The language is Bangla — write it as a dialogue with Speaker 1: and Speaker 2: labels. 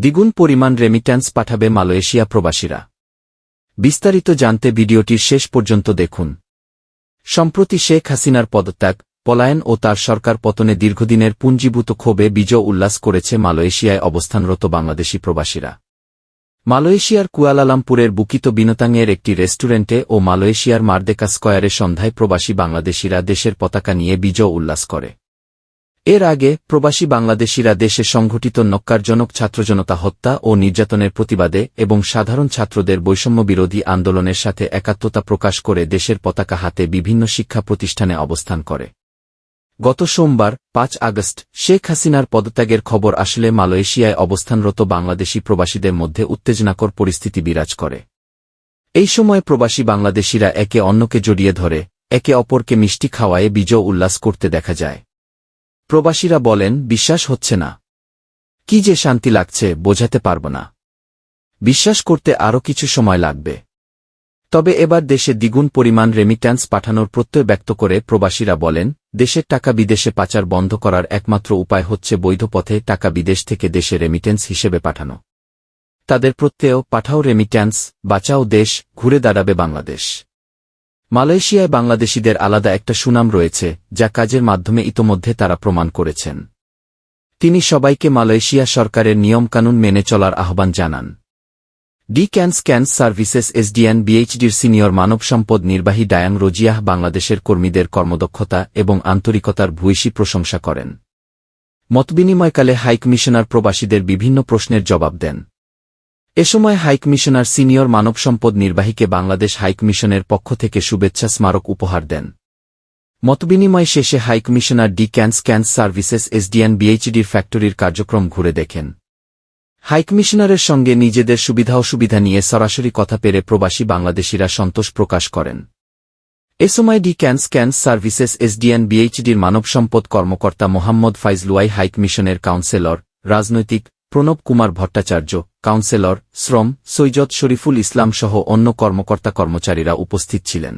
Speaker 1: দ্বিগুণ পরিমাণ রেমিট্যান্স পাঠাবে মালয়েশিয়া প্রবাসীরা। বিস্তারিত জানতে ভিডিওটির শেষ পর্যন্ত দেখুন। সম্প্রতি শেখ হাসিনার পদত্যাগ, পলায়ন ও তার সরকার পতনে দীর্ঘদিনের পুঞ্জীভূত ক্ষোভে বিজয় উল্লাস করেছে মালয়েশিয়ায় অবস্থানরত বাংলাদেশি প্রবাসীরা। মালয়েশিয়ার কুয়ালালামপুরের বুকিত বিনোতাংয়ের একটি রেস্টুরেন্টে ও মালয়েশিয়ার মার্দেকা স্কয়ারে সন্ধ্যায় প্রবাসী বাংলাদেশিরা দেশের পতাকা নিয়ে বিজয় উল্লাস করে। এর আগে প্রবাসী বাংলাদেশিরা দেশে সংঘটিত ন্যক্কারজনক ছাত্রজনতা হত্যা ও নির্যাতনের প্রতিবাদে এবং সাধারণ ছাত্রদের বৈষম্যবিরোধী আন্দোলনের সাথে একাত্মতা প্রকাশ করে দেশের পতাকা হাতে বিভিন্ন শিক্ষা প্রতিষ্ঠানে অবস্থান করে। গত সোমবার ৫ আগস্ট শেখ হাসিনার পদত্যাগের খবর আসলে মালয়েশিয়ায় অবস্থানরত বাংলাদেশি প্রবাসীদের মধ্যে উত্তেজনাকর পরিস্থিতি বিরাজ করে। এই সময় প্রবাসী বাংলাদেশিরা একে অন্যকে জড়িয়ে ধরে একে অপরকে মিষ্টি খাওয়ায়ে বিজয় উল্লাস করতে দেখা যায়। প্রবাসীরা বলেন, বিশ্বাস হচ্ছে না, কি যে শান্তি লাগছে বোঝাতে পারব না। বিশ্বাস করতে আরও কিছু সময় লাগবে। তবে এবার দেশে দ্বিগুণ পরিমাণ রেমিট্যান্স পাঠানোর প্রত্যয় ব্যক্ত করে প্রবাসীরা বলেন, দেশের টাকা বিদেশে পাচার বন্ধ করার একমাত্র উপায় হচ্ছে বৈধ পথে টাকা বিদেশ থেকে দেশে রেমিট্যান্স হিসেবে পাঠানো। তাদের প্রত্যয়, পাঠাও রেমিট্যান্স, বাঁচাও দেশ, ঘুরে দাঁড়াবে বাংলাদেশ। মালয়েশিয়ায় বাংলাদেশিদের আলাদা একটা সুনাম রয়েছে, যা কাজের মাধ্যমে ইতোমধ্যে তারা প্রমাণ করেছেন। তিনি সবাইকে মালয়েশিয়া সরকারের নিয়মকানুন মেনে চলার আহ্বান জানান। ক্যান্স সার্ভিসেস এসডিএন বিএইচডির সিনিয়র মানব সম্পদ নির্বাহী ডায়াং রোজিয়াহ বাংলাদেশের কর্মীদের কর্মদক্ষতা এবং আন্তরিকতার ভূয়সী প্রশংসা করেন। মতবিনিময়কালে হাইকমিশনার প্রবাসীদের বিভিন্ন প্রশ্নের জবাব দেন। এ সময় হাইকমিশনার সিনিয়র মানব সম্পদ নির্বাহীকে বাংলাদেশ হাইকমিশনের পক্ষ থেকে শুভেচ্ছা স্মারক উপহার দেন। মতবিনিময় শেষে হাইকমিশনার ক্যান্স সার্ভিসেস এসডিএন বিএইচডির ফ্যাক্টরির কার্যক্রম ঘুরে দেখেন। হাইকমিশনারের সঙ্গে নিজেদের সুবিধা অসুবিধা নিয়ে সরাসরি কথা পেরে প্রবাসী বাংলাদেশিরা সন্তোষ প্রকাশ করেন। এ সময় ক্যান্স সার্ভিসেস এসডিএন বিএইচডির মানব সম্পদ কর্মকর্তা মোহাম্মদ ফাইজলুয়াই, হাইকমিশনের কাউন্সেলর রাজনৈতিক প্রণব কুমার ভট্টাচার্য, কাউন্সেলর শ্রম সৈয়দ শরীফুল ইসলাম সহ অন্য কর্মকর্তা কর্মচারীরা উপস্থিত ছিলেন।